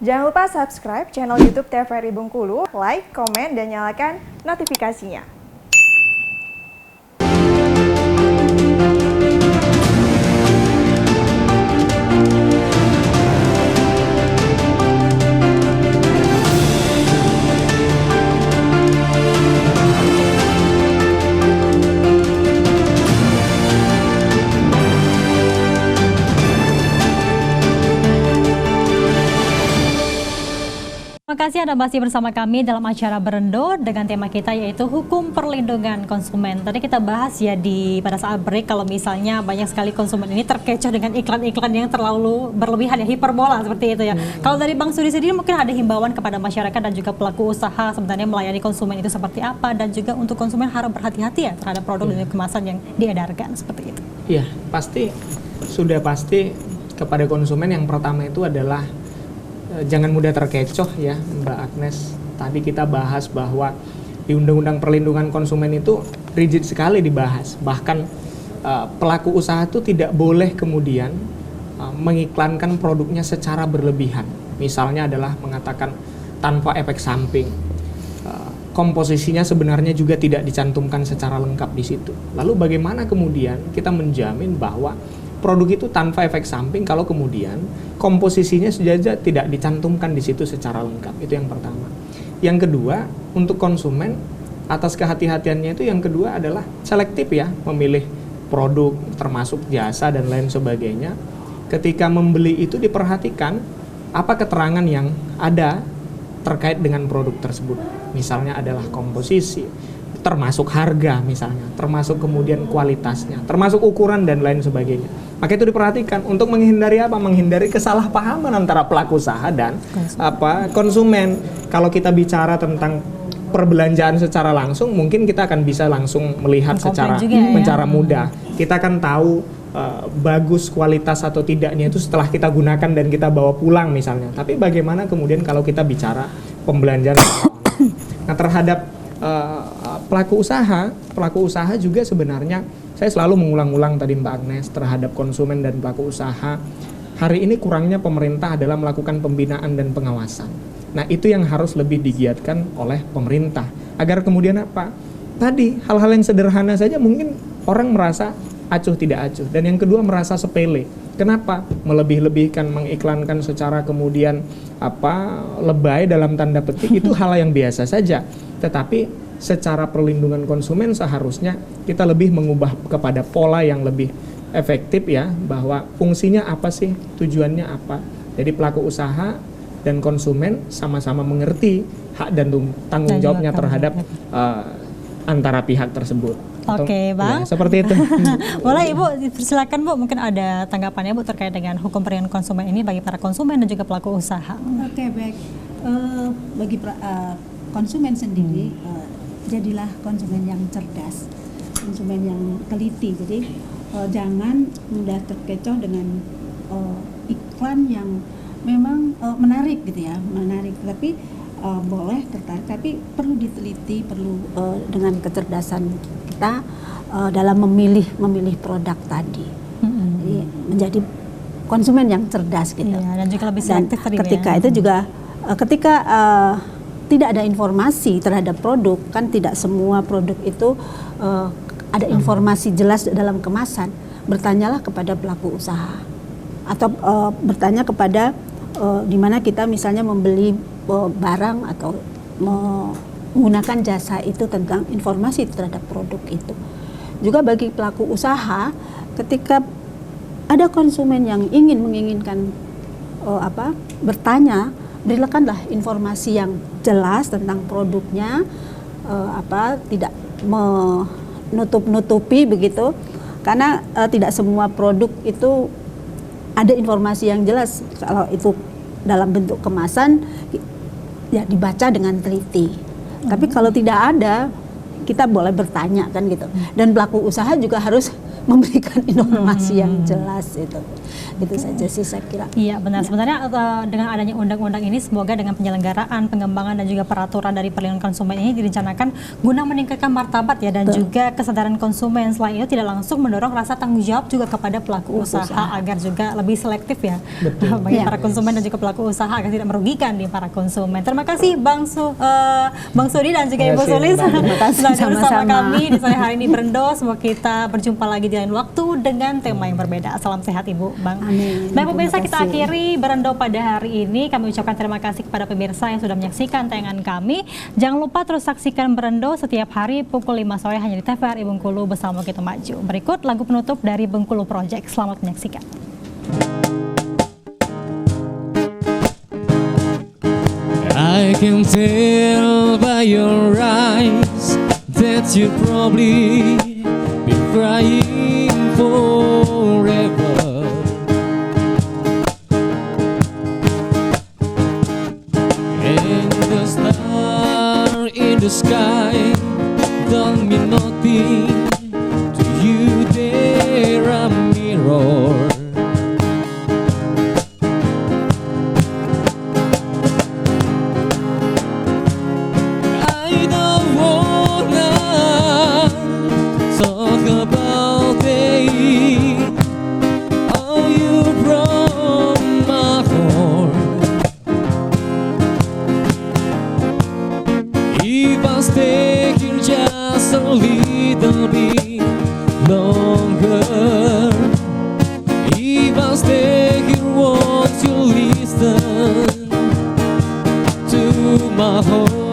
Jangan lupa subscribe channel YouTube TVRI Bengkulu, like, komen, dan nyalakan notifikasinya. Terima kasih Anda masih bersama kami dalam acara Berendo dengan tema kita yaitu hukum perlindungan konsumen. Tadi kita bahas ya pada saat break kalau misalnya banyak sekali konsumen ini terkecoh dengan iklan-iklan yang terlalu berlebihan ya, hiperbola seperti itu ya. Kalau dari Bang Sudi sendiri mungkin ada himbauan kepada masyarakat dan juga pelaku usaha sebenarnya melayani konsumen itu seperti apa, dan juga untuk konsumen harus berhati-hati ya terhadap produk dan kemasan yang diedarkan seperti itu. Iya, sudah pasti kepada konsumen yang pertama itu adalah jangan mudah terkecoh ya Mbak Agnes. Tadi kita bahas bahwa di Undang-Undang Perlindungan Konsumen itu rigid sekali dibahas. Bahkan pelaku usaha itu tidak boleh kemudian mengiklankan produknya secara berlebihan. Misalnya adalah mengatakan tanpa efek samping. Komposisinya sebenarnya juga tidak dicantumkan secara lengkap di situ. Lalu bagaimana kemudian kita menjamin bahwa produk itu tanpa efek samping kalau kemudian komposisinya saja tidak dicantumkan di situ secara lengkap? Itu yang pertama. Yang kedua, untuk konsumen atas kehati-hatiannya itu yang kedua adalah selektif ya, memilih produk termasuk jasa dan lain sebagainya. Ketika membeli itu diperhatikan apa keterangan yang ada terkait dengan produk tersebut. Misalnya adalah komposisi, termasuk harga misalnya, termasuk kemudian kualitasnya, termasuk ukuran dan lain sebagainya. Maka itu diperhatikan untuk menghindari apa? Menghindari kesalahpahaman antara pelaku usaha dan konsumen. Kalau kita bicara tentang perbelanjaan secara langsung, mungkin kita akan bisa langsung melihat secara mudah. Kita akan tahu bagus kualitas atau tidaknya itu setelah kita gunakan dan kita bawa pulang misalnya. Tapi bagaimana kemudian kalau kita bicara pembelanjaan? Nah, terhadap pelaku usaha juga sebenarnya saya selalu mengulang-ulang tadi Mbak Agnes terhadap konsumen dan pelaku usaha. Hari ini kurangnya pemerintah adalah melakukan pembinaan dan pengawasan. Nah, itu yang harus lebih digiatkan oleh pemerintah agar kemudian apa? Tadi hal-hal yang sederhana saja mungkin orang merasa acuh tidak acuh, dan yang kedua merasa sepele. Kenapa? Melebih-lebihkan, mengiklankan secara kemudian lebay dalam tanda petik itu hal yang biasa saja. Tetapi secara perlindungan konsumen seharusnya kita lebih mengubah kepada pola yang lebih efektif ya, bahwa fungsinya apa sih, tujuannya apa. Jadi pelaku usaha dan konsumen sama-sama mengerti hak dan tanggung jawabnya terhadap antara pihak tersebut. Oke, Bang. Ya, seperti itu. Boleh Ibu, silakan Bu, mungkin ada tanggapannya Bu terkait dengan hukum perlindungan konsumen ini bagi para konsumen dan juga pelaku usaha. Oke, baik. Bagi konsumen sendiri, jadilah konsumen yang cerdas, konsumen yang teliti. Jadi jangan mudah terkecoh dengan iklan yang memang menarik gitu ya, menarik. Tapi boleh tertarik, tapi perlu diteliti, perlu dengan kecerdasan kita dalam memilih produk tadi. Jadi menjadi konsumen yang cerdas gitu. Iya, dan juga lebih selektif. Dan ketika itu juga ketika tidak ada informasi terhadap produk, kan tidak semua produk itu ada informasi jelas dalam kemasan. Bertanyalah kepada pelaku usaha atau bertanya kepada di mana kita misalnya membeli barang atau menggunakan jasa itu tentang informasi terhadap produk itu. Juga bagi pelaku usaha, ketika ada konsumen yang menginginkan bertanya, berikanlah informasi yang jelas tentang produknya, tidak menutup-nutupi begitu, karena tidak semua produk itu ada informasi yang jelas. Kalau itu dalam bentuk kemasan ya dibaca dengan teliti. Tapi kalau tidak ada, kita boleh bertanya kan gitu. Dan pelaku usaha juga harus memberikan informasi yang jelas itu saja sih saya kira. Iya benar, sebenarnya dengan adanya undang-undang ini semoga dengan penyelenggaraan, pengembangan dan juga peraturan dari perlindungan konsumen ini direncanakan guna meningkatkan martabat ya dan juga kesadaran konsumen. Selain itu tidak langsung mendorong rasa tanggung jawab juga kepada pelaku usaha agar juga lebih selektif ya bagi para konsumen dan juga pelaku usaha agar tidak merugikan di para konsumen. Terima kasih Bang Sudi dan juga Ibu Sulis sudah bersama kami di sore hari ini Berendo. Semoga kita berjumpa lagi di lain waktu dengan tema yang berbeda. Salam sehat Ibu, Bang. Amin. Baik pemirsa, kita akhiri Berendo pada hari ini. Kami ucapkan terima kasih kepada pemirsa yang sudah menyaksikan tayangan kami. Jangan lupa terus saksikan Berendo setiap hari pukul 5 sore hanya di TVRI Bengkulu bersama Kita Maju. Berikut lagu penutup dari Bengkulu Project. Selamat menyaksikan. I can tell by your eyes that you probably been crying forever. And the star in the sky don't mean nothing to you. They're a mirror. I don't wanna talk about it. Oh, you broke my heart. If I stay here just a little bit longer, if I stay here, won't you listen to my heart?